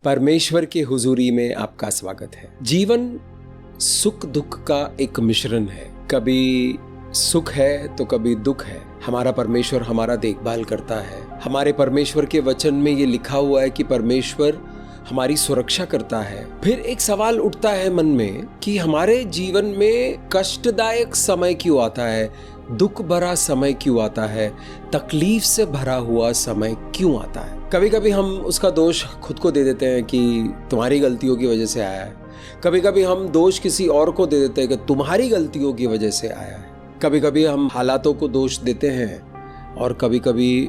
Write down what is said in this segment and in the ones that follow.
परमेश्वर के हुजूरी में आपका स्वागत है। जीवन सुख दुख का एक मिश्रण है। कभी सुख है तो कभी दुख है। हमारा परमेश्वर हमारा देखभाल करता है। हमारे परमेश्वर के वचन में ये लिखा हुआ है कि परमेश्वर हमारी सुरक्षा करता है। फिर एक सवाल उठता है मन में कि हमारे जीवन में कष्टदायक समय क्यों आता है, दुख भरा समय क्यों आता है, तकलीफ से भरा हुआ समय क्यों आता है। कभी कभी हम उसका दोष खुद को दे देते हैं कि तुम्हारी गलतियों की वजह से आया है। कभी कभी हम दोष किसी और को दे देते हैं कि तुम्हारी गलतियों की वजह से आया है। कभी कभी हम हालातों को दोष देते हैं और कभी कभी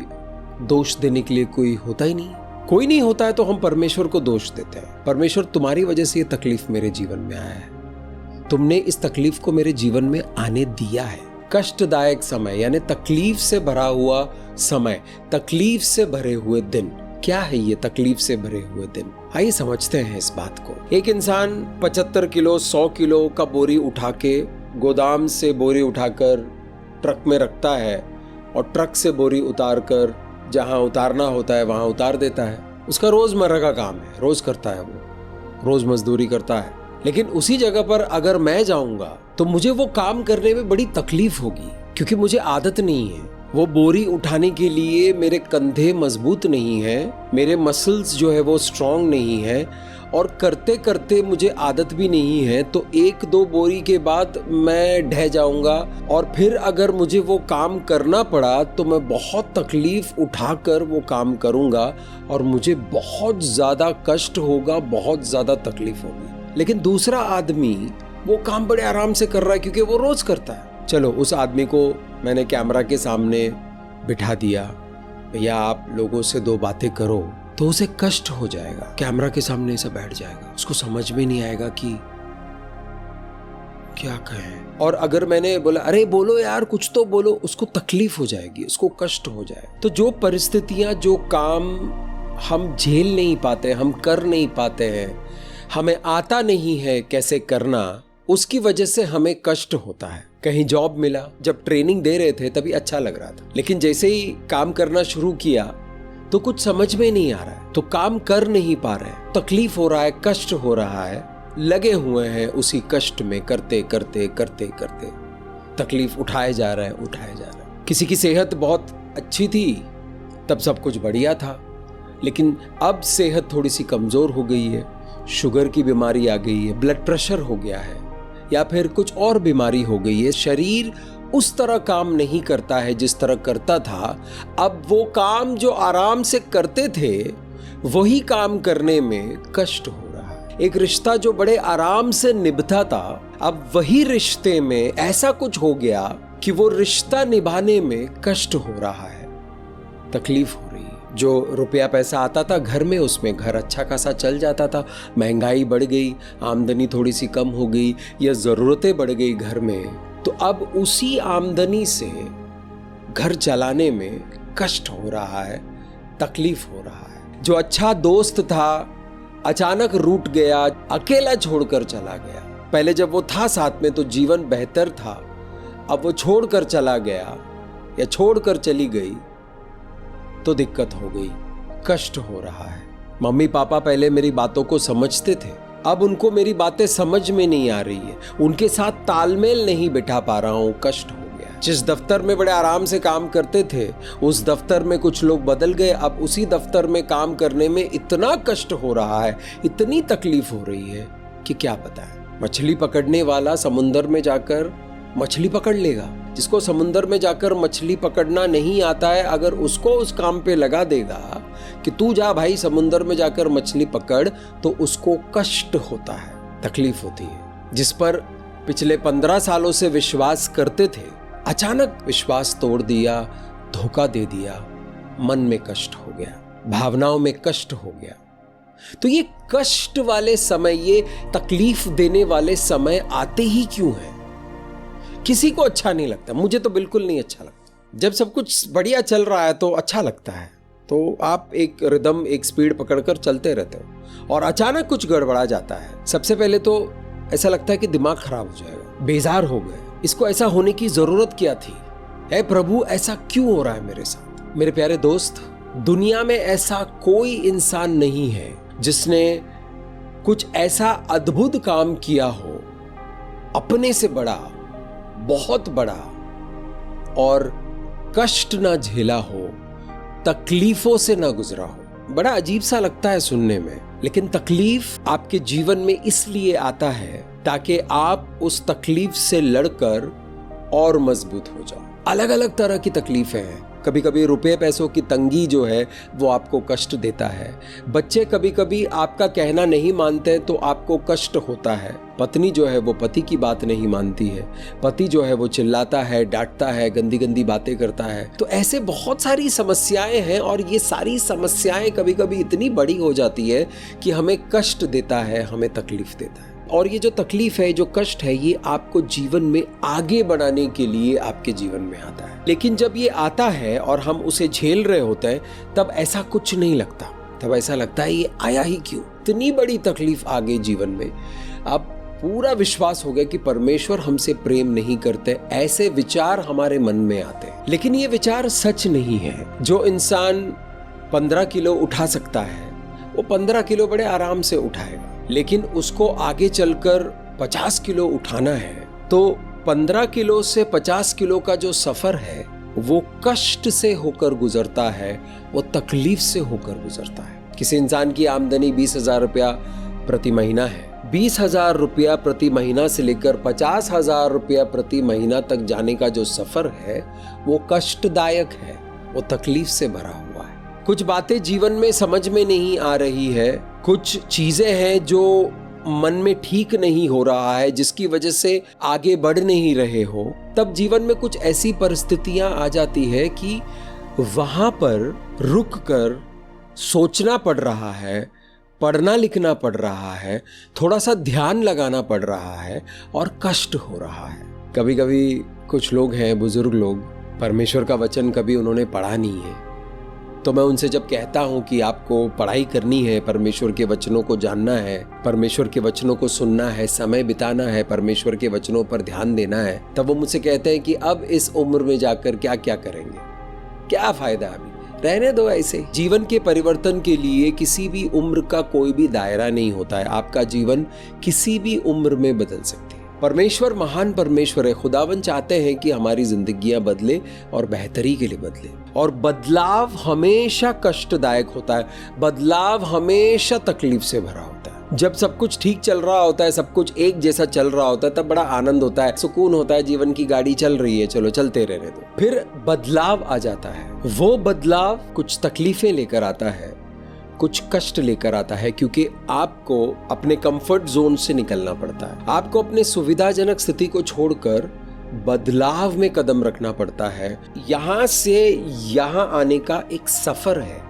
दोष देने के लिए कोई होता ही नहीं। कोई नहीं होता है तो हम परमेश्वर को दोष देते हैं। परमेश्वर, तुम्हारी वजह से ये तकलीफ मेरे जीवन में आया है, तुमने इस तकलीफ को मेरे जीवन में आने दिया है। कष्टदायक समय यानी तकलीफ से भरा हुआ समय, तकलीफ से भरे हुए दिन। क्या है ये तकलीफ से भरे हुए दिन? आइए समझते हैं इस बात को। एक इंसान 75 किलो 100 किलो का बोरी उठा के गोदाम से बोरी उठाकर ट्रक में रखता है और ट्रक से बोरी उतार कर जहां उतारना होता है वहां उतार देता है। उसका रोजमर्रा का काम है, रोज करता है, वो रोज मजदूरी करता है। लेकिन उसी जगह पर अगर मैं जाऊंगा तो मुझे वो काम करने में बड़ी तकलीफ होगी, क्योंकि मुझे आदत नहीं है। वो बोरी उठाने के लिए मेरे कंधे मजबूत नहीं है, मेरे मसल्स जो है वो स्ट्रांग नहीं है, और करते करते मुझे आदत भी नहीं है। तो 1-2 बोरी के बाद मैं ढह जाऊंगा और फिर अगर मुझे वो काम करना पड़ा तो मैं बहुत तकलीफ उठाकर वो काम करूंगा और मुझे बहुत ज़्यादा कष्ट होगा, बहुत ज़्यादा तकलीफ होगी। लेकिन दूसरा आदमी वो काम बड़े आराम से कर रहा है क्योंकि वो रोज करता है। चलो, उस आदमी को मैंने कैमरा के सामने बिठा दिया, भैया आप लोगों से 2 बातें करो, तो उसे कष्ट हो जाएगा। कैमरा के सामने ऐसा बैठ जाएगा, उसको समझ में नहीं आएगा कि क्या कहें। और अगर मैंने बोला अरे बोलो यार कुछ तो बोलो, उसको तकलीफ हो जाएगी, उसको कष्ट हो जाएगा। तो जो परिस्थितियां, जो काम हम झेल नहीं पाते, हम कर नहीं पाते हैं, हमें आता नहीं है कैसे करना, उसकी वजह से हमें कष्ट होता है। कहीं जॉब मिला, जब ट्रेनिंग दे रहे थे तभी अच्छा लग रहा था, लेकिन जैसे ही काम करना शुरू किया तो कुछ समझ में नहीं आ रहा है, तो काम कर नहीं पा रहे, तकलीफ हो रहा है, कष्ट हो रहा है, लगे हुए हैं उसी कष्ट में, करते करते करते करते तकलीफ उठाए जा रहा है, उठाए जा रहा है। किसी की सेहत बहुत अच्छी थी, तब सब कुछ बढ़िया था, लेकिन अब सेहत थोड़ी सी कमजोर हो गई है, शुगर की बीमारी आ गई है, ब्लड प्रेशर हो गया है, या फिर कुछ और बीमारी हो गई है। शरीर उस तरह काम नहीं करता है जिस तरह करता था। अब वो काम जो आराम से करते थे वही काम करने में कष्ट हो रहा है। एक रिश्ता जो बड़े आराम से निभता था, अब वही रिश्ते में ऐसा कुछ हो गया कि वो रिश्ता निभाने में कष्ट हो रहा है, तकलीफ हो रही है। जो रुपया पैसा आता था घर में, उसमें घर अच्छा खासा चल जाता था। महंगाई बढ़ गई, आमदनी थोड़ी सी कम हो गई, या ज़रूरतें बढ़ गई घर में, तो अब उसी आमदनी से घर चलाने में कष्ट हो रहा है, तकलीफ हो रहा है। जो अच्छा दोस्त था अचानक रूठ गया, अकेला छोड़कर चला गया। पहले जब वो था साथ में तो जीवन बेहतर था, अब वो छोड़कर चला गया या छोड़कर चली गई तो दिक्कत हो गई, कष्ट हो रहा है। मम्मी पापा पहले मेरी बातों को समझते थे, अब उनको मेरी बातें समझ में नहीं आ रही है, उनके साथ तालमेल नहीं बिठा पा रहा हूं, कष्ट हो गया। जिस दफ्तर में बड़े आराम से काम करते थे उस दफ्तर में कुछ लोग बदल गए, अब उसी दफ्तर में काम करने में इतना कष्ट हो रहा है, इतनी तकलीफ हो रही है कि क्या बताएं। मछली पकड़ने वाला समुंदर में जाकर मछली पकड़ लेगा, जिसको समुंदर में जाकर मछली पकड़ना नहीं आता है, अगर उसको उस काम पे लगा देगा कि तू जा भाई समुंदर में जाकर मछली पकड़, तो उसको कष्ट होता है, तकलीफ होती है। जिस पर पिछले 15 सालों से विश्वास करते थे, अचानक विश्वास तोड़ दिया, धोखा दे दिया, मन में कष्ट हो गया, भावनाओं में कष्ट हो गया। तो ये कष्ट वाले समय, ये तकलीफ देने वाले समय आते ही क्यों हैं? किसी को अच्छा नहीं लगता, मुझे तो बिल्कुल नहीं अच्छा लगता। जब सब कुछ बढ़िया चल रहा है तो अच्छा लगता है, तो आप एक रिदम, एक स्पीड पकड़कर चलते रहते हो, और अचानक कुछ गड़बड़ा जाता है। सबसे पहले तो ऐसा लगता है कि दिमाग खराब हो जाएगा, बेजार हो गए, इसको ऐसा होने की जरूरत क्या थी, ऐ प्रभु ऐसा क्यों हो रहा है मेरे साथ। मेरे प्यारे दोस्त, दुनिया में ऐसा कोई इंसान नहीं है जिसने कुछ ऐसा अद्भुत काम किया हो, अपने से बड़ा, बहुत बड़ा, और कष्ट ना झेला हो, तकलीफों से ना गुजरा हो। बड़ा अजीब सा लगता है सुनने में, लेकिन तकलीफ आपके जीवन में इसलिए आता है ताकि आप उस तकलीफ से लड़कर और मजबूत हो जाओ। अलग अलग तरह की तकलीफें हैं। कभी कभी रुपए पैसों की तंगी जो है वो आपको कष्ट देता है। बच्चे कभी कभी आपका कहना नहीं मानते तो आपको कष्ट होता है। पत्नी जो है वो पति की बात नहीं मानती है। पति जो है वो चिल्लाता है, डांटता है, गंदी गंदी बातें करता है। तो ऐसे बहुत सारी समस्याएं हैं और ये सारी समस्याएं कभी कभी इतनी बड़ी हो जाती है कि हमें कष्ट देता है, हमें तकलीफ देता है। और ये जो तकलीफ है, जो कष्ट है, ये आपको जीवन में आगे बढ़ाने के लिए आपके जीवन में आता है। लेकिन जब ये आता है और हम उसे झेल रहे होते हैं तब ऐसा कुछ नहीं लगता। तब ऐसा लगता है ये आया ही क्यों, इतनी बड़ी तकलीफ आ गई जीवन में। अब पूरा विश्वास हो गया कि परमेश्वर हमसे प्रेम नहीं करते, ऐसे विचार हमारे मन में आते हैं। लेकिन ये विचार सच नहीं है। जो इंसान 15 किलो उठा सकता है वो 15 किलो बड़े आराम से उठाएगा, लेकिन उसको आगे चलकर 50 किलो उठाना है तो 15 किलो से 50 किलो का जो सफर है वो कष्ट से होकर गुजरता है, वो तकलीफ से होकर गुजरता है। किसी इंसान की आमदनी 20,000 रुपया प्रति महीना है। 20,000 रुपया प्रति महीना से लेकर 50,000 रुपया प्रति महीना तक जाने का जो सफर है वो कष्टदायक है, वो तकलीफ से भरा हुआ है। कुछ बातें जीवन में समझ में नहीं आ रही है, कुछ चीजें हैं जो मन में ठीक नहीं हो रहा है, जिसकी वजह से आगे बढ़ नहीं रहे हो। तब जीवन में कुछ ऐसी परिस्थितियां आ जाती है कि वहां पर रुक कर सोचना पड़ रहा है, पढ़ना लिखना पड़ रहा है, थोड़ा सा ध्यान लगाना पड़ रहा है और कष्ट हो रहा है। कभी कभी कुछ लोग हैं, बुजुर्ग लोग, परमेश्वर का वचन कभी उन्होंने पढ़ा नहीं है, तो मैं उनसे जब कहता हूं कि आपको पढ़ाई करनी है, परमेश्वर के वचनों को जानना है, परमेश्वर के वचनों को सुनना है, समय बिताना है, परमेश्वर के वचनों पर ध्यान देना है, तब वो मुझसे कहते हैं कि अब इस उम्र में जाकर क्या क्या करेंगे, क्या फायदा, अभी रहने दो ऐसे। जीवन के परिवर्तन के लिए किसी भी उम्र का कोई भी दायरा नहीं होता है। आपका जीवन किसी भी उम्र में बदल सकती है। परमेश्वर महान परमेश्वर है। खुदावन चाहते हैं कि हमारी जिंदगियां बदले और बेहतरी के लिए बदले। और बदलाव हमेशा कष्टदायक होता है, बदलाव हमेशा तकलीफ से भरा होता है। जब सब कुछ ठीक चल रहा होता है, सब कुछ एक जैसा चल रहा होता है, तब बड़ा आनंद होता है, सुकून होता है, जीवन की गाड़ी चल रही है, चलो चलते रहने दो। फिर बदलाव आ जाता है। वो बदलाव कुछ तकलीफें लेकर आता है, कुछ कष्ट लेकर आता है, क्योंकि आपको अपने कंफर्ट जोन से निकलना पड़ता है। आपको अपने सुविधाजनक स्थिति को छोड़कर बदलाव में कदम रखना पड़ता है। यहां से यहां आने का एक सफर है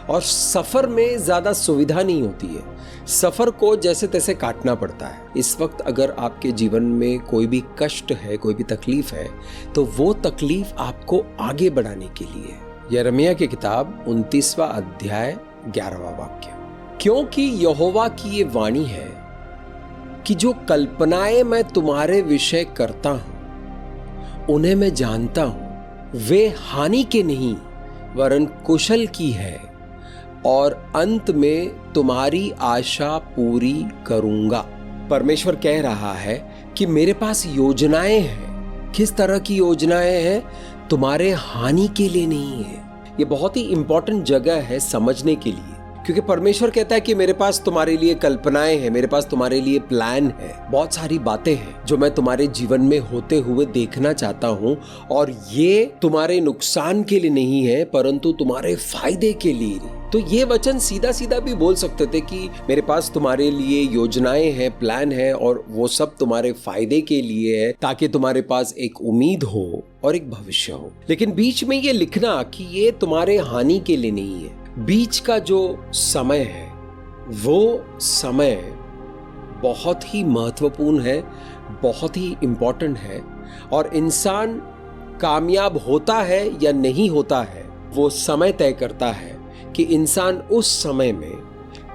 और सफर में ज्यादा सुविधा नहीं होती है। सफर को जैसे तैसे काटना पड़ता है। इस वक्त अगर आपके जीवन में कोई भी कष्ट है, कोई भी तकलीफ है, तो वो तकलीफ आपको आगे बढ़ाने के लिए। यिर्मयाह की किताब 29वां अध्याय 11वां वाक्य, क्योंकि यहोवा की ये वाणी है कि जो कल्पनाएं मैं तुम्हारे विषय करता हूं उन्हें मैं जानता हूं, वे हानि के नहीं वरन कुशल की है, और अंत में तुम्हारी आशा पूरी करूंगा। परमेश्वर कह रहा है कि मेरे पास योजनाएं हैं। किस तरह की योजनाएं हैं? तुम्हारे हानि के लिए नहीं है। ये बहुत ही इंपॉर्टेंट जगह है समझने के लिए, क्योंकि परमेश्वर कहता है कि मेरे पास तुम्हारे लिए कल्पनाएं हैं, मेरे पास तुम्हारे लिए प्लान है, बहुत सारी बातें हैं जो मैं तुम्हारे जीवन में होते हुए देखना चाहता हूं, और ये तुम्हारे नुकसान के लिए नहीं है परंतु तुम्हारे फायदे के लिए। तो ये वचन सीधा सीधा भी बोल सकते थे कि मेरे पास तुम्हारे लिए योजनाएं हैं, प्लान है, और वो सब तुम्हारे फायदे के लिए है, ताकि तुम्हारे पास एक उम्मीद हो और एक भविष्य हो। लेकिन बीच में ये लिखना कि ये तुम्हारे हानि के लिए नहीं है। बीच का जो समय है वो समय बहुत ही महत्वपूर्ण है, बहुत ही इंपॉर्टेंट है, और इंसान कामयाब होता है या नहीं होता है वो समय तय करता है कि इंसान उस समय में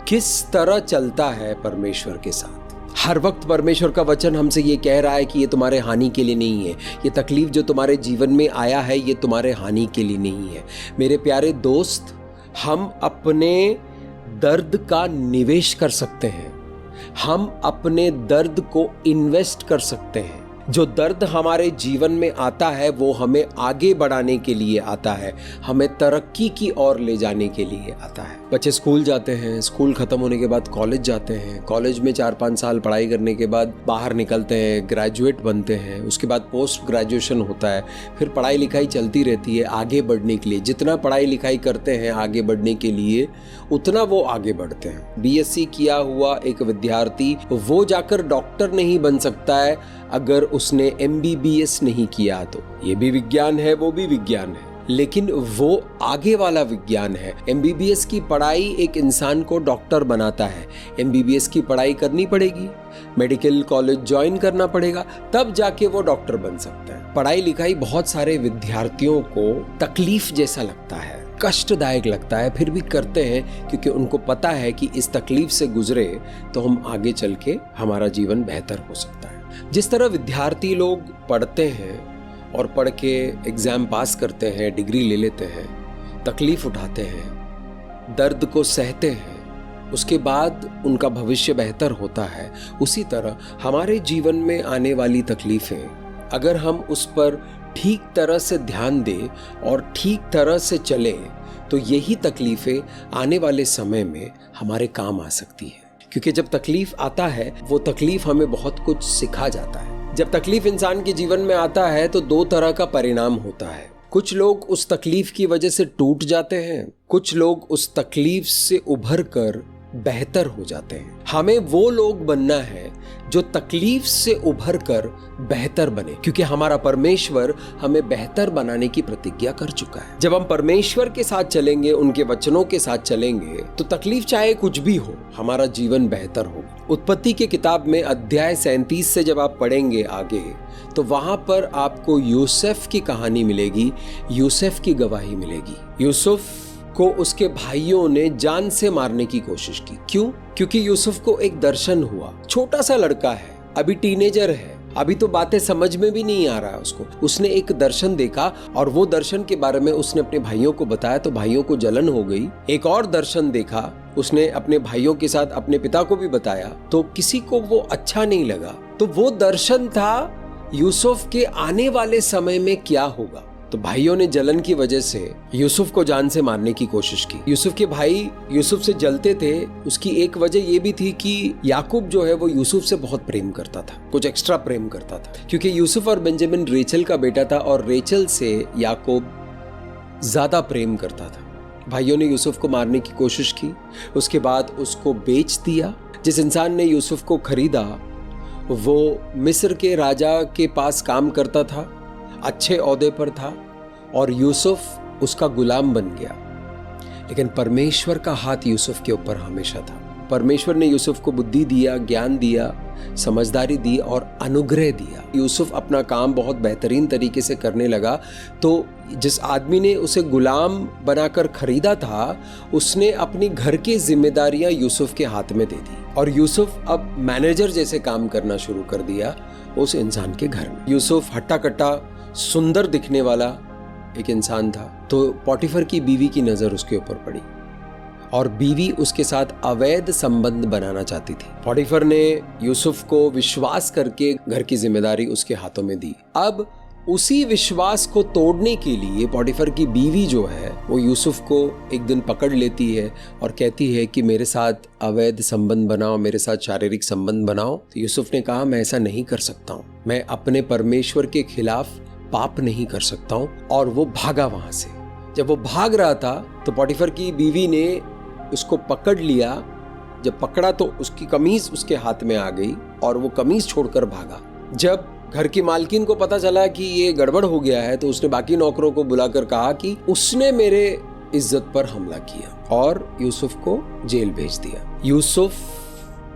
किस तरह चलता है परमेश्वर के साथ। हर वक्त परमेश्वर का वचन हमसे ये कह रहा है कि ये तुम्हारे हानि के लिए नहीं है, ये तकलीफ जो तुम्हारे जीवन में आया है ये तुम्हारे हानि के लिए नहीं है। मेरे प्यारे दोस्त, हम अपने दर्द का निवेश कर सकते हैं, हम अपने दर्द को इन्वेस्ट कर सकते हैं। जो दर्द हमारे जीवन में आता है वो हमें आगे बढ़ाने के लिए आता है, हमें तरक्की की ओर ले जाने के लिए आता है। बच्चे स्कूल जाते हैं, स्कूल खत्म होने के बाद कॉलेज जाते हैं, कॉलेज में 4-5 साल पढ़ाई करने के बाद बाहर निकलते हैं, ग्रेजुएट बनते हैं, उसके बाद पोस्ट ग्रेजुएशन होता है, फिर पढ़ाई लिखाई चलती रहती है आगे बढ़ने के लिए। जितना पढ़ाई लिखाई करते हैं आगे बढ़ने के लिए उतना वो आगे बढ़ते हैं। बीएससी किया हुआ एक विद्यार्थी वो जाकर डॉक्टर नहीं बन सकता है अगर उसने एमबीबीएस नहीं किया। तो ये भी विज्ञान है, वो भी विज्ञान है, लेकिन वो आगे वाला विज्ञान है। एमबीबीएस की पढ़ाई एक इंसान को डॉक्टर बनाता है। एमबीबीएस की पढ़ाई करनी पड़ेगी, मेडिकल कॉलेज ज्वाइन करना पड़ेगा, तब जाके वो डॉक्टर बन सकता है। पढ़ाई लिखाई बहुत सारे विद्यार्थियों को तकलीफ जैसा लगता है, कष्टदायक लगता है, फिर भी करते हैं क्योंकि उनको पता है कि इस तकलीफ से गुजरे तो हम आगे चल के हमारा जीवन बेहतर हो सकता है। जिस तरह विद्यार्थी लोग पढ़ते हैं और पढ़ के एग्जाम पास करते हैं, डिग्री ले लेते हैं, तकलीफ उठाते हैं, दर्द को सहते हैं, उसके बाद उनका भविष्य बेहतर होता है, उसी तरह हमारे जीवन में आने वाली तकलीफें अगर हम उस पर ठीक तरह से ध्यान दें और ठीक तरह से चले तो यही तकलीफें आने वाले समय में हमारे काम आ सकती है। क्योंकि जब तकलीफ आता है वो तकलीफ हमें बहुत कुछ सिखा जाता है। जब तकलीफ इंसान के जीवन में आता है तो 2 तरह का परिणाम होता है। कुछ लोग उस तकलीफ की वजह से टूट जाते हैं, कुछ लोग उस तकलीफ से उभर कर बेहतर हो जाते हैं। हमें वो लोग बनना है जो तकलीफ से उभर कर बेहतर बने, क्योंकि हमारा परमेश्वर हमें बेहतर बनाने की प्रतिज्ञा कर चुका है। जब हम परमेश्वर के साथ चलेंगे, उनके वचनों के साथ चलेंगे, तो तकलीफ चाहे कुछ भी हो, हमारा जीवन बेहतर होगा। उत्पत्ति के किताब में अध्याय 37 से जब आप पढ़ेंगे आगे, तो वहां पर आपको यूसुफ की कहानी मिलेगी, यूसुफ की गवाही मिलेगी। यूसुफ को उसके भाइयों ने जान से मारने की कोशिश की। क्यों? क्योंकि यूसुफ को एक दर्शन हुआ। छोटा सा लड़का है, अभी टीनेजर है, अभी तो बातें समझ में भी नहीं आ रहा है उसको। उसने एक दर्शन देखा और वो दर्शन के बारे में उसने अपने भाइयों को बताया तो भाइयों को जलन हो गई। एक और दर्शन देखा, उसने अपने भाइयों के साथ अपने पिता को भी बताया तो किसी को वो अच्छा नहीं लगा। तो वो दर्शन था यूसुफ के आने वाले समय में क्या होगा। तो भाइयों ने जलन की वजह से यूसुफ को जान से मारने की कोशिश की। यूसुफ के भाई यूसुफ से जलते थे। उसकी एक वजह ये भी थी कि याकूब जो है वो यूसुफ से बहुत प्रेम करता था, कुछ एक्स्ट्रा प्रेम करता था, क्योंकि यूसुफ और बेंजामिन रेचल का बेटा था और रेचल से याकूब ज्यादा प्रेम करता था। भाइयों ने यूसुफ को मारने की कोशिश की, उसके बाद उसको बेच दिया। जिस इंसान ने यूसुफ को खरीदा वो मिस्र के राजा के पास काम करता था, अच्छे ओहदे पर था और यूसुफ उसका गुलाम बन गया। लेकिन परमेश्वर का हाथ यूसुफ के ऊपर हमेशा था। परमेश्वर ने यूसुफ को बुद्धि दिया, ज्ञान दिया, समझदारी दी और अनुग्रह दिया। यूसुफ अपना काम बहुत बेहतरीन तरीके से करने लगा। तो जिस आदमी ने उसे गुलाम बनाकर खरीदा था उसने अपनी घर की जिम्मेदारियां यूसुफ के हाथ में दे दी और यूसुफ अब मैनेजर जैसे काम करना शुरू कर दिया उस इंसान के घर में। यूसुफ हट्टा कट्टा सुंदर दिखने वाला एक इंसान था। तो पोटीफर की बीवी की नजर उसके ऊपर पड़ी और बीवी उसके साथ अवैध संबंध बनाना चाहती थी। पोटीफर ने यूसुफ को विश्वास करके घर की जिम्मेदारी उसके हाथों में दी। अब उसी विश्वास को तोड़ने के लिए पोटीफर की बीवी जो है वो यूसुफ को एक दिन पकड़ लेती है और कहती है कि मेरे साथ अवैध संबंध बनाओ, मेरे साथ शारीरिक संबंध बनाओ। तो यूसुफ ने कहा मैं ऐसा नहीं कर सकता हूँ, मैं अपने परमेश्वर के खिलाफ पाप नहीं कर सकता हूँ। और वो भागा वहां से। जब वो भाग रहा था तो पोटीफर की बीवी ने उसको पकड़ लिया। जब पकड़ा तो उसकी कमीज उसके हाथ में आ गई और वो कमीज छोड़कर भागा। जब घर की मालकिन को पता चला कि ये गड़बड़ हो गया है तो उसने बाकी नौकरों को बुलाकर कहा कि उसने मेरे इज्जत पर हमला किया और यूसुफ को जेल भेज दिया। यूसुफ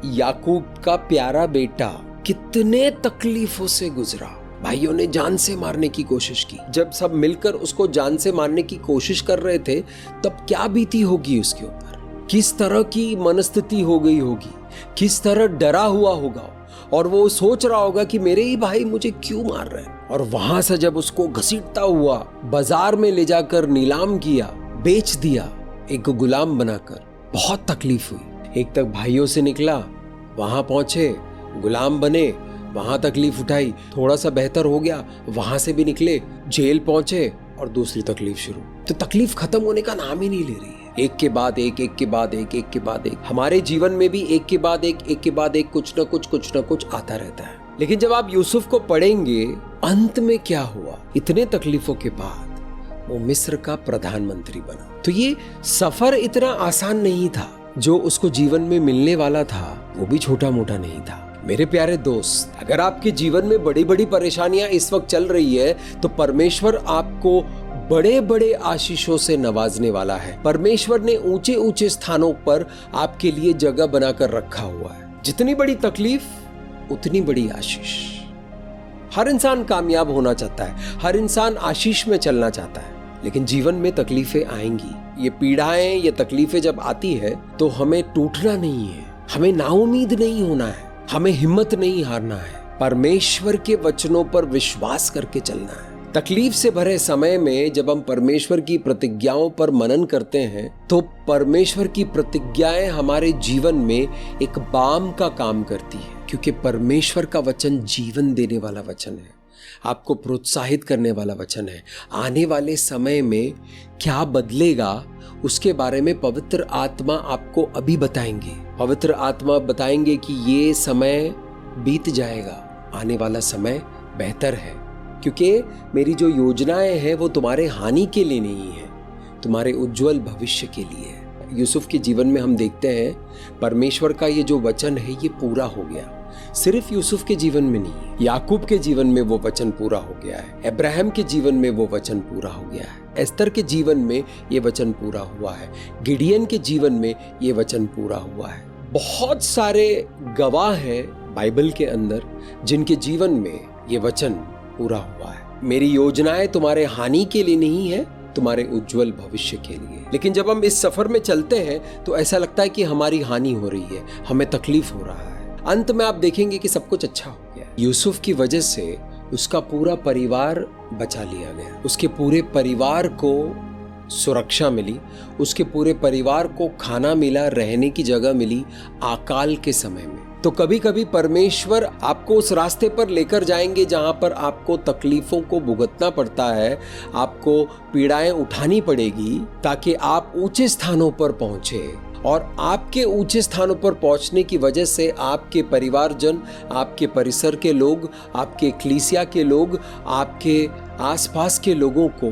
याकूब का प्यारा बेटा कितने तकलीफों से गुजरा। भाइयों ने जान से मारने की कोशिश की। जब सब मिलकर उसको जान से मारने की कोशिश कर रहे थे तब क्या बीती होगी उसके ऊपर, किस तरह की मनस्थिति हो गई होगी, किस तरह डरा हुआ होगा और वो सोच रहा होगा कि मेरे ही भाई मुझे क्यों मार रहे हैं। और वहां से जब उसको घसीटता हुआ बाजार में ले जाकर नीलाम किया, बेच दिया एक गुलाम बनाकर, बहुत तकलीफ हुई। एक तक भाइयों से निकला, वहां पहुंचे, गुलाम बने, वहां तकलीफ उठाई, थोड़ा सा बेहतर हो गया, वहां से भी निकले, जेल पहुंचे और दूसरी तकलीफ शुरू। तो तकलीफ खत्म होने का नाम ही नहीं ले रही है। एक के बाद एक, एक के बाद एक, एक के बाद एक। हमारे जीवन में भी एक के बाद एक, एक के बाद एक, कुछ ना कुछ आता रहता है। लेकिन जब आप यूसुफ को पढ़ेंगे, अंत में क्या हुआ, इतने तकलीफों के बाद वो मिस्र का प्रधानमंत्री बना। तो ये सफर इतना आसान नहीं था। जो उसको जीवन में मिलने वाला था वो भी छोटा मोटा नहीं था। मेरे प्यारे दोस्त, अगर आपके जीवन में बड़ी बड़ी परेशानियां इस वक्त चल रही है तो परमेश्वर आपको बड़े बड़े आशीषों से नवाजने वाला है। परमेश्वर ने ऊंचे ऊंचे स्थानों पर आपके लिए जगह बनाकर रखा हुआ है। जितनी बड़ी तकलीफ उतनी बड़ी आशीष। हर इंसान कामयाब होना चाहता है, हर इंसान आशीष में चलना चाहता है, लेकिन जीवन में तकलीफें आएंगी। ये पीड़ाएं, ये तकलीफें जब आती है तो हमें टूटना नहीं है, हमें नाउम्मीद नहीं होना है, हमें हिम्मत नहीं हारना है, परमेश्वर के वचनों पर विश्वास करके चलना है। तकलीफ से भरे समय में जब हम परमेश्वर की प्रतिज्ञाओं पर मनन करते हैं तो परमेश्वर की प्रतिज्ञाएं हमारे जीवन में एक बाम का काम करती है, क्योंकि परमेश्वर का वचन जीवन देने वाला वचन है, आपको प्रोत्साहित करने वाला वचन है। आने वाले समय में क्या बदलेगा उसके बारे में पवित्र आत्मा आपको अभी बताएंगे। पवित्र आत्मा बताएंगे कि ये समय बीत जाएगा, आने वाला समय बेहतर है, क्योंकि मेरी जो योजनाएं हैं वो तुम्हारे हानि के लिए नहीं है, तुम्हारे उज्जवल भविष्य के लिए है। यूसुफ के जीवन में हम देखते हैं परमेश्वर का ये जो वचन है ये पूरा हो गया। सिर्फ यूसुफ के जीवन में नहीं, याकूब के जीवन में वो वचन पूरा हो गया है, अब्राहम के जीवन में वो वचन पूरा हो गया है, एस्तर के जीवन में ये वचन पूरा हुआ है, गिडियन के जीवन में ये वचन पूरा हुआ है। बहुत सारे गवाह हैं बाइबल के अंदर जिनके जीवन में ये वचन पूरा हुआ है। मेरी योजनाएं तुम्हारे हानि के लिए नहीं है, तुम्हारे उज्जवल भविष्य के लिए। लेकिन जब हम इस सफर में चलते हैं तो ऐसा लगता है कि हमारी हानि हो रही है, हमें तकलीफ हो रहा है। अंत में आप देखेंगे कि सब कुछ अच्छा हो गया। यूसुफ की वजह से उसका पूरा परिवार बचा लिया गया, उसके पूरे परिवार को सुरक्षा मिली, उसके पूरे परिवार को खाना मिला, रहने की जगह मिली अकाल के समय में। तो कभी कभी परमेश्वर आपको उस रास्ते पर लेकर जाएंगे जहां पर आपको तकलीफों को भुगतना पड़ता है, आपको पीड़ाएं उठानी पड़ेगी, ताकि आप ऊंचे स्थानों पर पहुंचे। और आपके ऊंचे स्थानों पर पहुंचने की वजह से आपके परिवारजन, आपके परिसर के लोग, आपके क्लीसिया के लोग, आपके आसपास के लोगों को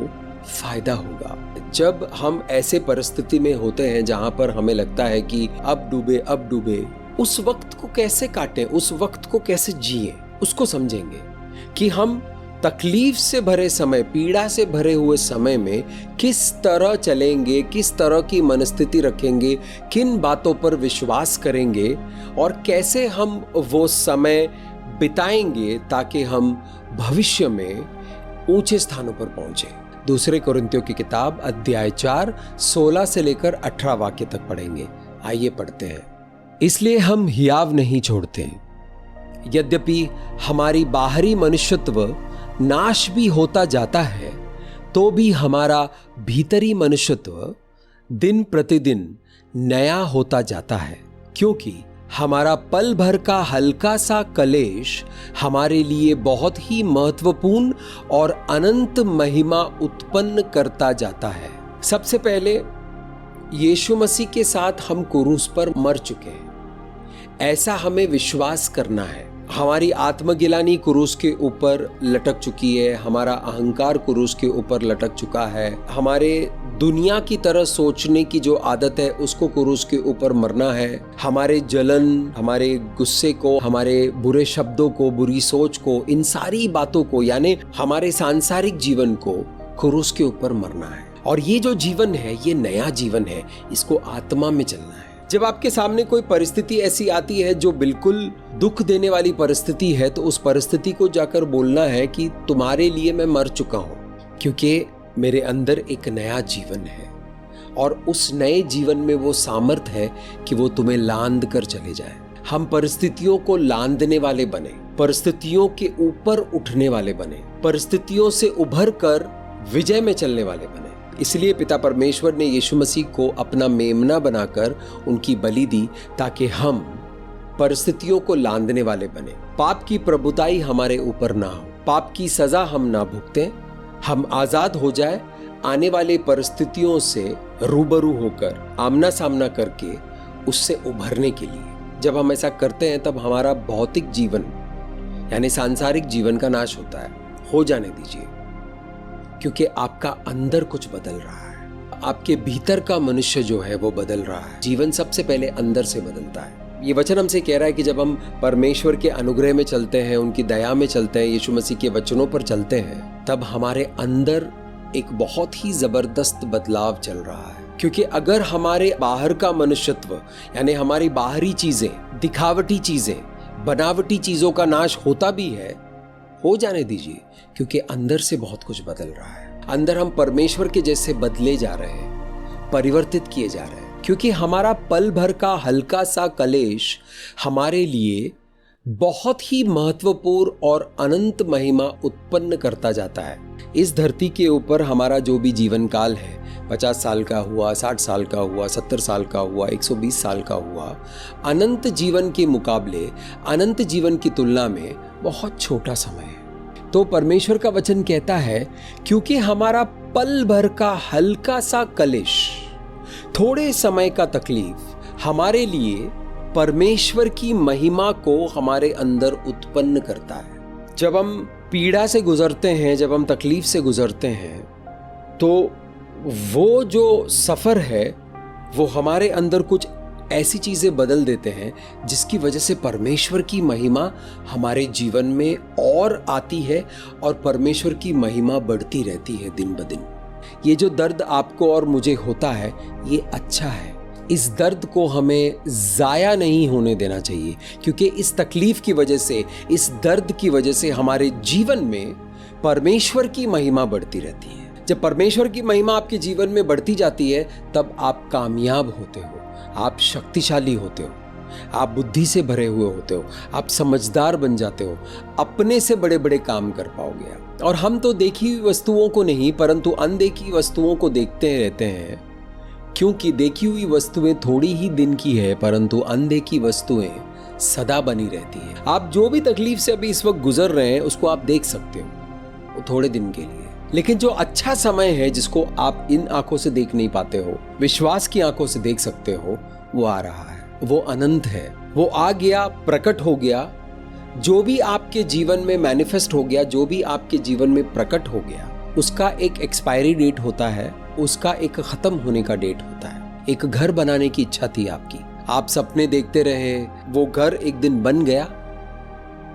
फायदा होगा। जब हम ऐसे परिस्थिति में होते हैं जहां पर हमें लगता है कि अब डूबे, उस वक्त को कैसे काटें, उस वक्त को कैसे जिए, उसको समझेंगे कि हम तकलीफ से भरे समय, पीड़ा से भरे हुए समय में किस तरह चलेंगे, किस तरह की मनस्थिति रखेंगे, किन बातों पर विश्वास करेंगे और कैसे हम वो समय बिताएंगे ताकि हम भविष्य में ऊंचे स्थानों पर पहुंचे। दूसरे कोरिन्थियों की किताब अध्याय 4 16 से लेकर 18 वाक्य तक पढ़ेंगे। आइए पढ़ते हैं। इसलिए हम हियाव नहीं छोड़ते, यद्यपि हमारी बाहरी मनुष्यत्व नाश भी होता जाता है, तो भी हमारा भीतरी मनुष्यत्व दिन प्रतिदिन नया होता जाता है, क्योंकि हमारा पल भर का हल्का सा कलेश हमारे लिए बहुत ही महत्वपूर्ण और अनंत महिमा उत्पन्न करता जाता है। सबसे पहले यीशु मसीह के साथ हम क्रूस पर मर चुके हैं, ऐसा हमें विश्वास करना है। हमारी आत्मगिलानी क्रूस के ऊपर लटक चुकी है, हमारा अहंकार क्रूस के ऊपर लटक चुका है, हमारे दुनिया की तरह सोचने की जो आदत है उसको क्रूस के ऊपर मरना है, हमारे जलन, हमारे गुस्से को, हमारे बुरे शब्दों को, बुरी सोच को, इन सारी बातों को, यानी हमारे सांसारिक जीवन को क्रूस के ऊपर मरना है। और ये जो जीवन है ये नया जीवन है, इसको आत्मा में चलना है। जब आपके सामने कोई परिस्थिति ऐसी आती है जो बिल्कुल दुख देने वाली परिस्थिति है, तो उस परिस्थिति को जाकर बोलना है कि तुम्हारे लिए मैं मर चुका हूं, क्योंकि मेरे अंदर एक नया जीवन है और उस नए जीवन में वो सामर्थ्य है कि वो तुम्हें लांद कर चले जाए। हम परिस्थितियों को लांदने वाले बने, परिस्थितियों के ऊपर उठने वाले बने, परिस्थितियों से उभर कर विजय में चलने वाले बने। इसलिए पिता परमेश्वर ने यीशु मसीह को अपना मेमना बनाकर उनकी बलि दी, ताकि हम परिस्थितियों को लांघने वाले बने। पाप की प्रभुताई हमारे ऊपर ना हो, पाप की सजा हम ना भुगतें, हम आजाद हो जाए आने वाले परिस्थितियों से रूबरू होकर, आमना सामना करके उससे उभरने के लिए। जब हम ऐसा करते हैं तब हमारा भौतिक जीवन यानी सांसारिक जीवन का नाश होता है। हो जाने दीजिए, क्योंकि आपका अंदर कुछ बदल रहा है। आपके भीतर का मनुष्य जो है वो बदल रहा है। जीवन सबसे पहले अंदर से बदलता है। ये वचन हमसे कह रहा है कि जब हम परमेश्वर के अनुग्रह में चलते हैं, उनकी दया में चलते हैं, यीशु मसीह के वचनों पर चलते हैं, तब हमारे अंदर एक बहुत ही जबरदस्त बदलाव चल रहा है। क्योंकि अगर हमारे बाहर का मनुष्यत्व यानी हमारी बाहरी चीजें, दिखावटी चीजें, बनावटी चीजों का नाश होता भी है, हो जाने दीजिए, क्योंकि अंदर से बहुत कुछ बदल रहा है। अंदर हम परमेश्वर के जैसे बदले जा रहे हैं, परिवर्तित किए जा रहे हैं। क्योंकि हमारा पल भर का हल्का सा कलेश हमारे लिए बहुत ही महत्वपूर्ण और अनंत महिमा उत्पन्न करता जाता है। इस धरती के ऊपर हमारा जो भी जीवन काल है, 50 साल का हुआ, 60 साल का हुआ, 70 साल का हुआ, 120 साल का हुआ, अनंत जीवन के मुकाबले, अनंत जीवन की तुलना में बहुत छोटा समय है। तो परमेश्वर का वचन कहता है, क्योंकि हमारा पल भर का हल्का सा कलेश, थोड़े समय का तकलीफ हमारे लिए परमेश्वर की महिमा को हमारे अंदर उत्पन्न करता है। जब हम पीड़ा से गुजरते हैं, जब हम तकलीफ से गुजरते हैं, तो वो जो सफ़र है वो हमारे अंदर कुछ ऐसी चीज़ें बदल देते हैं जिसकी वजह से परमेश्वर की महिमा हमारे जीवन में और आती है और परमेश्वर की महिमा बढ़ती रहती है दिन ब दिन। ये जो दर्द आपको और मुझे होता है ये अच्छा है। इस दर्द को हमें ज़ाया नहीं होने देना चाहिए, क्योंकि इस तकलीफ की वजह से, इस दर्द की वजह से हमारे जीवन में परमेश्वर की महिमा बढ़ती रहती है। जब परमेश्वर की महिमा आपके जीवन में बढ़ती जाती है तब आप कामयाब होते हो, आप शक्तिशाली होते हो, आप बुद्धि से भरे हुए होते हो, आप समझदार बन जाते हो, अपने से बड़े बड़े काम कर पाओगे। और हम तो देखी हुई वस्तुओं को नहीं परंतु अनदेखी वस्तुओं को देखते रहते हैं, क्योंकि देखी हुई वस्तुएं थोड़ी ही दिन की है परंतु अनदेखी वस्तुएं सदा बनी रहती है। आप जो भी तकलीफ से अभी इस वक्त गुजर रहे हैं उसको आप देख सकते हो, वो थोड़े दिन के लिए, लेकिन जो अच्छा समय है जिसको आप इन आंखों से देख नहीं पाते हो, विश्वास की आंखों से देख सकते हो, वो आ रहा है, वो अनंत है, वो आ गया, प्रकट हो गया। जो भी आपके जीवन में मैनिफेस्ट हो गया, जो भी आपके जीवन में प्रकट हो गया, उसका एक एक्सपायरी डेट होता है, उसका एक खत्म होने का डेट होता है। एक घर बनाने की इच्छा थी आपकी, आप सपने देखते रहे, वो घर एक दिन बन गया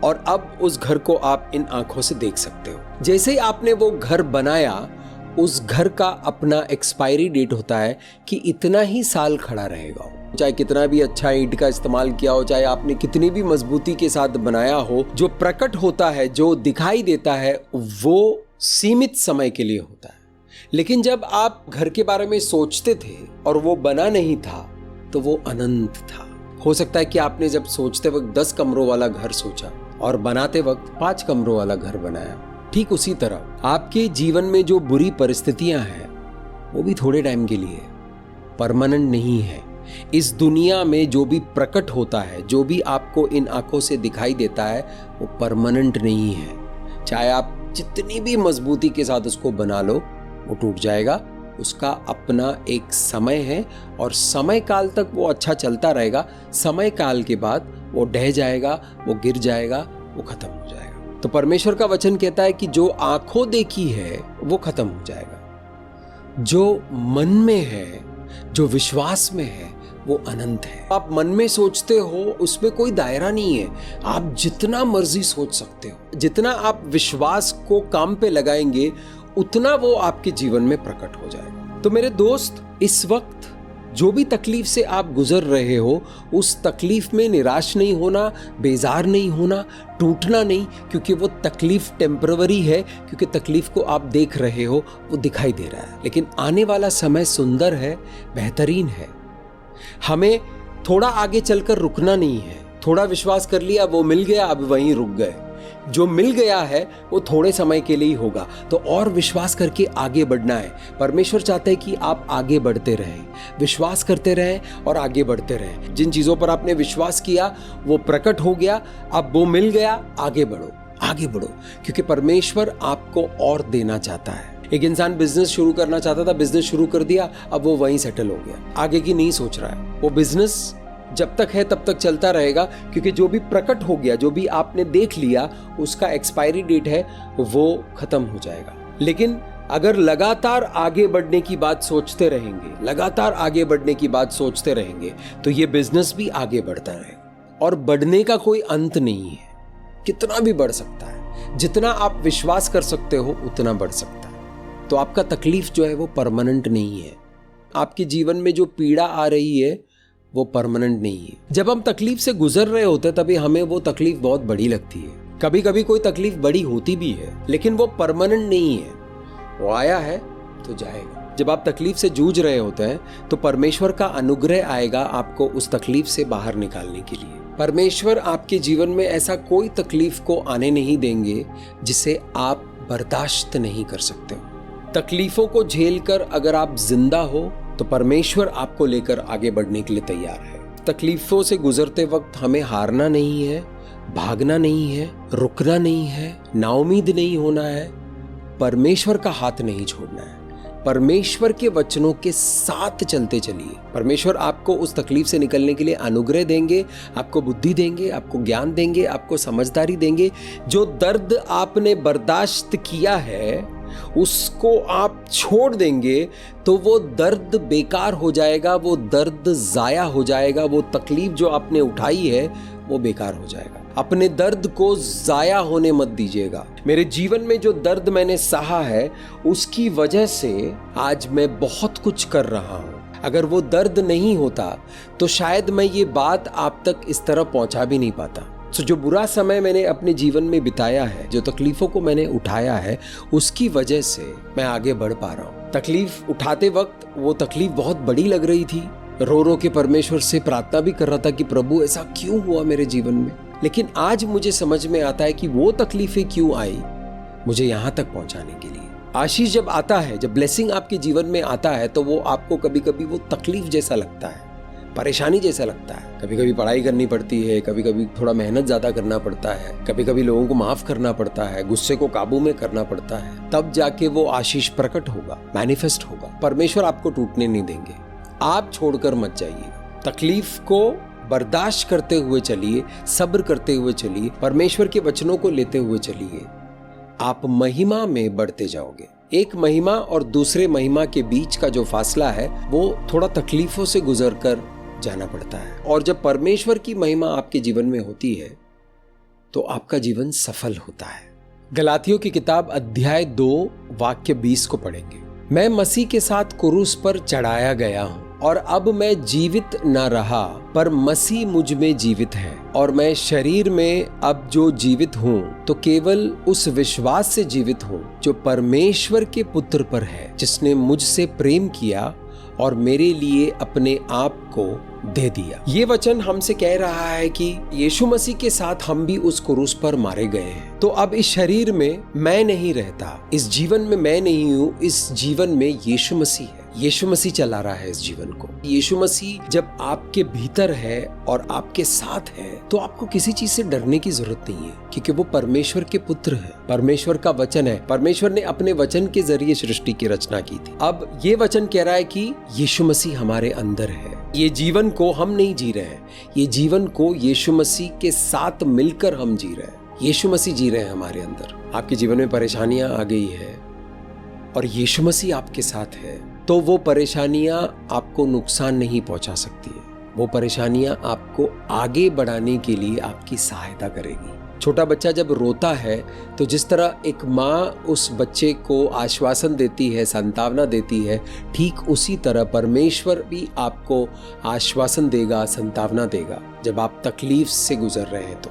और अब उस घर को आप इन आंखों से देख सकते हो। जैसे ही आपने वो घर बनाया, उस घर का अपना एक्सपायरी डेट होता है कि इतना ही साल खड़ा रहेगा। चाहे कितना भी अच्छा ईंट का इस्तेमाल किया हो, चाहे आपने कितनी भी मजबूती के साथ बनाया हो, जो प्रकट होता है, जो दिखाई देता है, वो सीमित समय के लिए होता है। लेकिन जब आप घर के बारे में सोचते थे और वो बना नहीं था तो वो अनंत था। हो सकता है कि आपने जब सोचते वक्त 10 कमरों वाला घर सोचा और बनाते वक्त 5 कमरों वाला घर बनाया। ठीक उसी तरह आपके जीवन में जो बुरी परिस्थितियां हैं वो भी थोड़े टाइम के लिए, परमानेंट नहीं है। इस दुनिया में जो भी प्रकट होता है, जो भी आपको इन आंखों से दिखाई देता है, वो परमानेंट नहीं है। चाहे आप जितनी भी मजबूती के साथ उसको बना लो, वो टूट जाएगा। उसका अपना एक समय है और समय काल तक वो अच्छा चलता रहेगा। समय काल के बाद वो ढह जाएगा, वो गिर जाएगा, वो खत्म हो जाएगा। तो परमेश्वर का वचन कहता है कि जो आंखों देखी है वो खत्म हो जाएगा, जो मन में है, जो विश्वास में है, वो अनंत है। आप मन में सोचते हो उसमें कोई दायरा नहीं है, आप जितना मर्जी सोच सकते हो। जितना आप विश्वास को काम पे लगाएंगे उतना वो आपके जीवन में प्रकट हो जाएगा। तो मेरे दोस्त, इस वक्त जो भी तकलीफ से आप गुजर रहे हो, उस तकलीफ में निराश नहीं होना, बेजार नहीं होना, टूटना नहीं, क्योंकि वो तकलीफ टेम्पररी है। क्योंकि तकलीफ को आप देख रहे हो, वो दिखाई दे रहा है, लेकिन आने वाला समय सुंदर है, बेहतरीन है। हमें थोड़ा आगे चलकर रुकना नहीं है। थोड़ा विश्वास कर लिया, वो मिल गया, अब वहीं रुक गए, जो मिल गया है वो थोड़े समय के लिए ही होगा, तो और विश्वास करके आगे बढ़ना है। परमेश्वर चाहते हैं कि आप आगे बढ़ते रहें, विश्वास करते रहें और आगे बढ़ते रहें। जिन चीज़ों पर आपने विश्वास किया वो प्रकट हो गया, अब वो मिल गया, आगे बढ़ो, आगे बढ़ो, क्योंकि परमेश्वर आपको और देना चाहता है। एक इंसान बिजनेस शुरू करना चाहता था, बिजनेस शुरू कर दिया, अब वो वहीं सेटल हो गया, आगे की नहीं सोच रहा है। वो बिजनेस जब तक है तब तक चलता रहेगा, क्योंकि जो भी प्रकट हो गया, जो भी आपने देख लिया, उसका एक्सपायरी डेट है, वो खत्म हो जाएगा। लेकिन अगर लगातार आगे बढ़ने की बात सोचते रहेंगे, लगातार आगे बढ़ने की बात सोचते रहेंगे, तो ये बिजनेस भी आगे बढ़ता रहेगा और बढ़ने का कोई अंत नहीं है। कितना भी बढ़ सकता है, जितना आप विश्वास कर सकते हो उतना बढ़ सकता है। तो आपका तकलीफ जो है वो परमानेंट नहीं है। आपके जीवन में जो पीड़ा आ रही है वो परमानेंट नहीं है। जब हम तकलीफ से गुजर रहे होते हैं तभी हमें वो तकलीफ बहुत बड़ी लगती है। कभी कभी कोई तकलीफ बड़ी होती भी है, लेकिन वो परमानेंट नहीं है, वो आया है तो जाएगा। जब आप तकलीफ से जूझ रहे होते हैं तो परमेश्वर का अनुग्रह आएगा आपको उस तकलीफ से बाहर निकालने के लिए। परमेश्वर आपके जीवन में ऐसा कोई तकलीफ को आने नहीं देंगे जिसे आप बर्दाश्त नहीं कर सकते हो। तकलीफों को झेल कर अगर आप जिंदा हो तो परमेश्वर आपको लेकर आगे बढ़ने के लिए तैयार है। तकलीफों से गुजरते वक्त हमें हारना नहीं है, भागना नहीं है, रुकना नहीं है, नाउमीद नहीं होना है, परमेश्वर का हाथ नहीं छोड़ना है। परमेश्वर के वचनों के साथ चलते चलिए। परमेश्वर आपको उस तकलीफ से निकलने के लिए अनुग्रह देंगे, आपको बुद्धि देंगे, आपको ज्ञान देंगे, आपको समझदारी देंगे। जो दर्द आपने बर्दाश्त किया है उसको आप छोड़ देंगे तो वो दर्द बेकार हो जाएगा, वो दर्द जाया हो जाएगा, वो तकलीफ जो आपने उठाई है वो बेकार हो जाएगा। अपने दर्द को जाया होने मत दीजिएगा। मेरे जीवन में जो दर्द मैंने सहा है उसकी वजह से आज मैं बहुत कुछ कर रहा हूं। अगर वो दर्द नहीं होता तो शायद मैं ये बात आप तक इस तरह पहुंचा भी नहीं पाता। तो जो बुरा समय मैंने अपने जीवन में बिताया है, जो तकलीफों को मैंने उठाया है, उसकी वजह से मैं आगे बढ़ पा रहा हूँ। तकलीफ उठाते वक्त वो तकलीफ बहुत बड़ी लग रही थी, रो रो के परमेश्वर से प्रार्थना भी कर रहा था कि प्रभु ऐसा क्यों हुआ मेरे जीवन में। लेकिन आज मुझे समझ में आता है कि वो तकलीफें क्यों आई, मुझे यहाँ तक पहुँचाने के लिए। आशीष जब आता है, जब ब्लेसिंग आपके जीवन में आता है, तो वो आपको कभी कभी वो तकलीफ जैसा लगता है, परेशानी जैसा लगता है। कभी कभी पढ़ाई करनी पड़ती है, कभी कभी थोड़ा मेहनत ज्यादा करना पड़ता है, कभी कभी लोगों को माफ करना पड़ता है, गुस्से को काबू में करना पड़ता है, तब जाके वो आशीष प्रकट होगा, मैनिफेस्ट होगा। परमेश्वर आपको टूटने नहीं देंगे, आप छोड़कर मत जाइए। तकलीफ को बर्दाश्त करते हुए चलिए, सब्र करते हुए चलिए, परमेश्वर के वचनों को लेते हुए चलिए, आप महिमा में बढ़ते जाओगे। एक महिमा और दूसरे महिमा के बीच का जो फासला है वो थोड़ा तकलीफों से गुजरकर जाना पड़ता है। और जब परमेश्वर की महिमा आपके जीवन में होती है तो आपका जीवन सफल होता है। गलातियों की किताब अध्याय 2 वाक्य 20 को पढ़ेंगे। मैं मसीह के साथ क्रूस पर चढ़ाया गया हूँ और अब मैं जीवित न रहा पर मसीह मुझ में जीवित है, और मैं शरीर में अब जो जीवित हूँ तो केवल उस विश्वास से जीवित हूँ जो परमेश्वर के पुत्र पर है, जिसने मुझसे प्रेम किया और मेरे लिए अपने आप को दे दिया। ये वचन हमसे कह रहा है कि यीशु मसीह के साथ हम भी उस क्रूस पर मारे गए हैं। तो अब इस शरीर में मैं नहीं रहता, इस जीवन में मैं नहीं हूँ, इस जीवन में यीशु मसीह है। यीशु मसीह चला रहा है इस जीवन को। यीशु मसीह जब आपके भीतर है और आपके साथ है तो आपको किसी चीज से डरने की जरूरत नहीं है, क्योंकि वो परमेश्वर के पुत्र है, परमेश्वर का वचन है। परमेश्वर ने अपने वचन के जरिए सृष्टि की रचना की थी। अब ये वचन कह रहा है कि यीशु मसीह हमारे अंदर है। ये जीवन को हम नहीं जी रहे हैं, ये जीवन को यीशु मसीह के साथ मिलकर हम जी रहे हैं। यीशु मसीह जी रहे हैं हमारे अंदर। आपके जीवन में परेशानियां आ गई है और यीशु मसीह आपके साथ है तो वो परेशानियां आपको नुकसान नहीं पहुंचा सकती है। वो परेशानियां आपको आगे बढ़ाने के लिए आपकी सहायता करेगी। छोटा बच्चा जब रोता है तो जिस तरह एक माँ उस बच्चे को आश्वासन देती है, सांत्वना देती है, ठीक उसी तरह परमेश्वर भी आपको आश्वासन देगा, सांत्वना देगा जब आप तकलीफ से गुजर रहे हैं। तो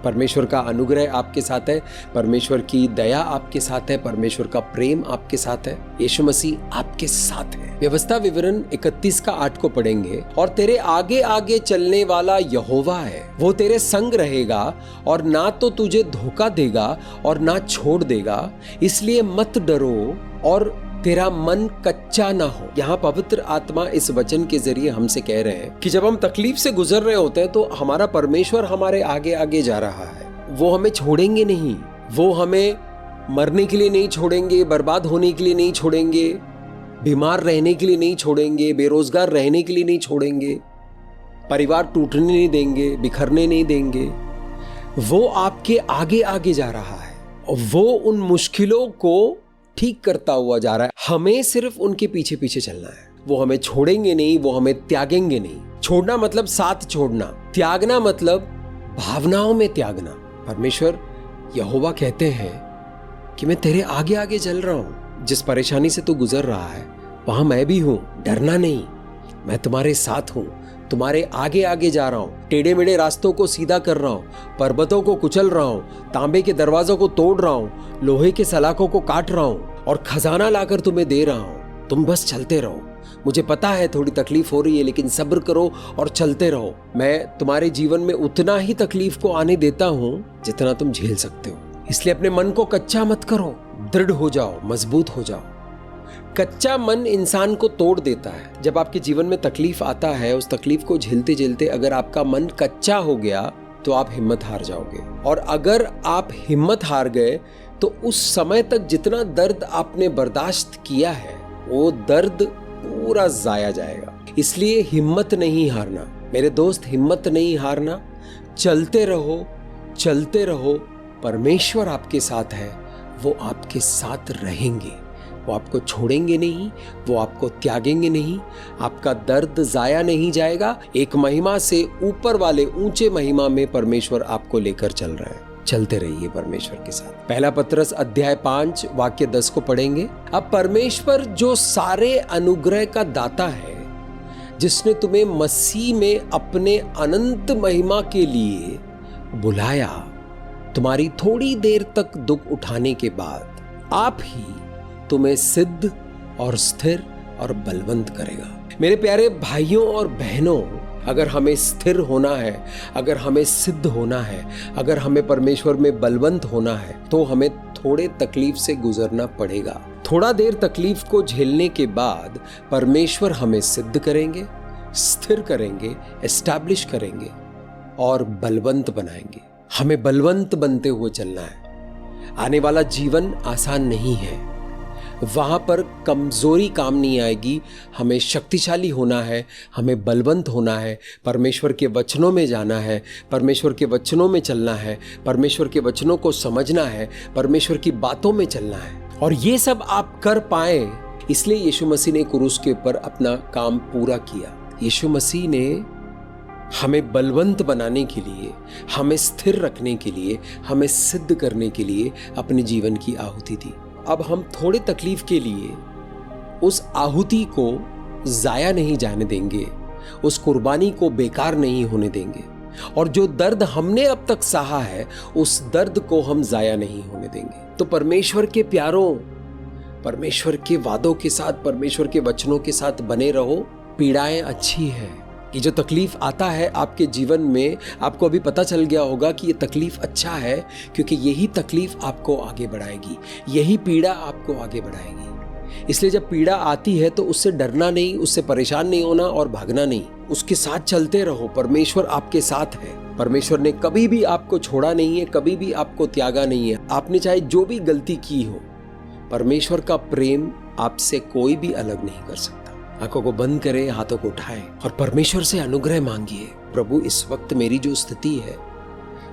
परमेश्वर का अनुग्रह आपके साथ है, परमेश्वर की दया आपके साथ है, परमेश्वर का प्रेम आपके साथ है, यीशु मसीह आपके साथ है। व्यवस्था विवरण 31 का 8 को पढ़ेंगे। और तेरे आगे आगे चलने वाला यहोवा है, वो तेरे संग रहेगा और ना तो तुझे धोखा देगा और ना छोड़ देगा, इसलिए मत डरो और तेरा मन कच्चा ना हो। यहाँ पवित्र आत्मा इस वचन के जरिए हमसे कह रहे हैं कि जब हम तकलीफ से गुजर रहे होते हैं तो हमारा परमेश्वर हमारे आगे आगे जा रहा है। वो हमें छोड़ेंगे नहीं, वो हमें मरने के लिए नहीं छोड़ेंगे, बर्बाद होने के लिए नहीं छोड़ेंगे, बीमार रहने के लिए नहीं छोड़ेंगे, बेरोजगार रहने के लिए नहीं छोड़ेंगे, परिवार टूटने नहीं देंगे, बिखरने नहीं देंगे। वो आपके आगे आगे जा रहा है और वो उन मुश्किलों को ठीक करता हुआ जा रहा है। हमें सिर्फ उनके पीछे पीछे चलना है। वो हमें छोड़ेंगे नहीं, वो हमें त्यागेंगे नहीं। छोड़ना मतलब साथ छोड़ना, त्यागना मतलब भावनाओं में त्यागना। परमेश्वर यहोवा कहते हैं कि मैं तेरे आगे आगे चल रहा हूं, जिस परेशानी से तू गुजर रहा है वहां मैं भी हूं, डरना नहीं, मैं तुम्हारे साथ हूं, तुम्हारे आगे आगे जा रहा हूं, टेढ़े मेढ़े रास्तों को सीधा कर रहा हूं, पर्वतों को कुचल रहा हूं, तांबे के दरवाजों को तोड़ रहा हूं, लोहे के सलाखों को काट रहा हूं और खजाना लाकर तुम्हें दे रहा हूं। तुम बस चलते रहो। मुझे पता है थोड़ी तकलीफ हो रही है, लेकिन सब्र करो और चलते रहो। मैं तुम्हारे जीवन में उतना ही तकलीफ को आने देता हूं जितना तुम झेल सकते हो। इसलिए अपने मन को कच्चा मत करो, दृढ़ हो जाओ, मजबूत हो जाओ। कच्चा मन इंसान को तोड़ देता है। जब आपके जीवन में तकलीफ आता है, उस तकलीफ को झेलते झेलते अगर आपका मन कच्चा हो गया तो आप हिम्मत हार जाओगे। और अगर आप हिम्मत हार गए तो उस समय तक जितना दर्द आपने बर्दाश्त किया है वो दर्द पूरा जाया जाएगा। इसलिए हिम्मत नहीं हारना मेरे दोस्त, हिम्मत नहीं हारना। चलते रहो, चलते रहो। परमेश्वर आपके साथ है, वो आपके साथ रहेंगे, वो आपको छोड़ेंगे नहीं, वो आपको त्यागेंगे नहीं। आपका दर्द जाया नहीं जाएगा। एक महिमा से ऊपर वाले ऊंचे महिमा में परमेश्वर आपको लेकर चल रहा है। चलते रहिए परमेश्वर के साथ। पहला पत्रस अध्याय 5 वाक्य 10 को पढ़ेंगे। अब परमेश्वर जो सारे अनुग्रह का दाता है, जिसने तुम्हें मसीह में अपने अनंत महिमा के लिए बुलाया, तुम्हारी थोड़ी देर तक दुख उठाने के बाद आप ही तुम्हें सिद्ध और स्थिर और बलवंत करेगा। मेरे प्यारे भाइयों और बहनों, अगर हमें स्थिर होना है, अगर हमें सिद्ध होना है, अगर हमें परमेश्वर में बलवंत होना है, तो हमें थोड़े तकलीफ से गुजरना पड़ेगा। थोड़ा देर तकलीफ को झेलने के बाद परमेश्वर हमें सिद्ध करेंगे, स्थिर करेंगे, एस्टैब्लिश करेंगे और बलवंत बनाएंगे। हमें बलवंत बनते हुए चलना है। आने वाला जीवन आसान नहीं है, वहां पर कमजोरी काम नहीं आएगी। हमें शक्तिशाली होना है, हमें बलवंत होना है, परमेश्वर के वचनों में जाना है, परमेश्वर के वचनों में चलना है, परमेश्वर के वचनों को समझना है, परमेश्वर की बातों में चलना है। और ये सब आप कर पाए, इसलिए यीशु मसीह ने क्रूस के ऊपर अपना काम पूरा किया। यीशु मसीह ने हमें बलवंत बनाने के लिए, हमें स्थिर रखने के लिए, हमें सिद्ध करने के लिए अपने जीवन की आहुति दी। अब हम थोड़े तकलीफ के लिए उस आहुति को जाया नहीं जाने देंगे, उस कुर्बानी को बेकार नहीं होने देंगे, और जो दर्द हमने अब तक सहा है उस दर्द को हम जाया नहीं होने देंगे। तो परमेश्वर के प्यारों, परमेश्वर के वादों के साथ, परमेश्वर के वचनों के साथ बने रहो। पीड़ाएं अच्छी है। ये जो तकलीफ आता है आपके जीवन में, आपको अभी पता चल गया होगा कि ये तकलीफ अच्छा है, क्योंकि यही तकलीफ आपको आगे बढ़ाएगी, यही पीड़ा आपको आगे बढ़ाएगी। इसलिए जब पीड़ा आती है तो उससे डरना नहीं, उससे परेशान नहीं होना और भागना नहीं, उसके साथ चलते रहो। परमेश्वर आपके साथ है। परमेश्वर ने कभी भी आपको छोड़ा नहीं है, कभी भी आपको त्यागा नहीं है। आपने चाहे जो भी गलती की हो, परमेश्वर का प्रेम आपसे कोई भी अलग नहीं कर सकता। आंखों को बंद करें, हाथों को उठाएं और परमेश्वर से अनुग्रह मांगिए। प्रभु, इस वक्त मेरी जो स्थिति है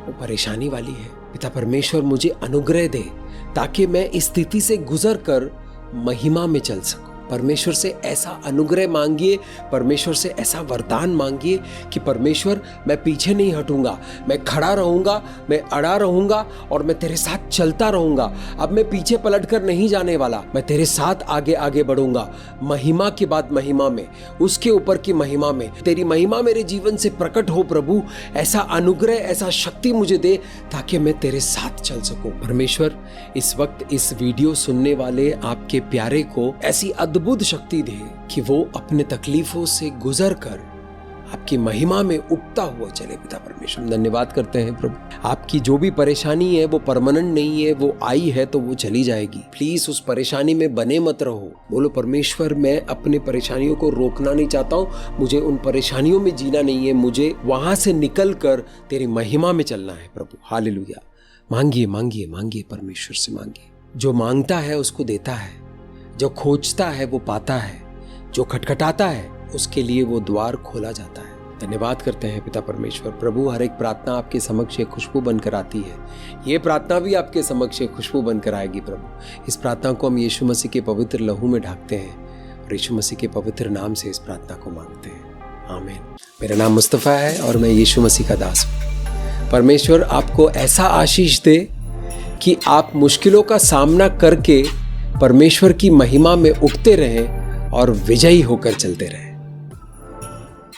वो परेशानी वाली है। पिता परमेश्वर, मुझे अनुग्रह दे ताकि मैं इस स्थिति से गुजर कर महिमा में चल सकूं। परमेश्वर से ऐसा अनुग्रह मांगिए, परमेश्वर से ऐसा वरदान मांगिए कि परमेश्वर मैं पीछे नहीं हटूंगा, मैं खड़ा रहूंगा, मैं अड़ा रहूंगा और मैं तेरे साथ चलता रहूंगा। अब मैं पीछे पलटकर नहीं जाने वाला, मैं तेरे साथ आगे आगे बढ़ूंगा, महिमा के बाद महिमा में, उसके ऊपर की महिमा में। तेरी महिमा मेरे जीवन से प्रकट हो प्रभु, ऐसा अनुग्रह, ऐसा शक्ति मुझे दे ताकि मैं तेरे साथ चल सकूं। परमेश्वर इस वक्त इस वीडियो सुनने वाले आपके प्यारे को ऐसी अद्भुत शक्ति दे कि वो अपने तकलीफों से गुजर कर आपकी महिमा में उगता हुआ चले। पिता परमेश्वर धन्यवाद करते हैं प्रभु, आपकी जो भी परेशानी है वो परमानेंट नहीं है, वो आई है तो वो चली जाएगी। प्लीज उस परेशानी में बने मत रहो। बोलो परमेश्वर मैं अपने परेशानियों को रोकना नहीं चाहता हूँ, मुझे उन परेशानियों में जीना नहीं है, मुझे वहां से निकल कर तेरी महिमा में चलना है प्रभु। हालेलुया। मांगिए मांगिए मांगिए, परमेश्वर से मांगिए। जो मांगता है उसको देता है, जो खोजता है वो पाता है, जो खटखटाता है उसके लिए वो द्वार खोला जाता है। धन्यवाद करते हैं पिता परमेश्वर। प्रभु हर एक प्रार्थना आपके समक्ष एक खुशबू बनकर आती है, ये प्रार्थना भी आपके समक्ष एक खुशबू बनकर आएगी प्रभु। इस प्रार्थना को हम यीशु मसीह के पवित्र लहू में ढाकते हैं और यीशु मसीह के पवित्र नाम से इस प्रार्थना को मांगते हैं, आमीन। मेरा नाम मुस्तफ़ा है और मैं यीशु मसीह का दास हूँ। परमेश्वर आपको ऐसा आशीष दे कि आप मुश्किलों का सामना करके परमेश्वर की महिमा में उठते रहें और विजयी होकर चलते रहें।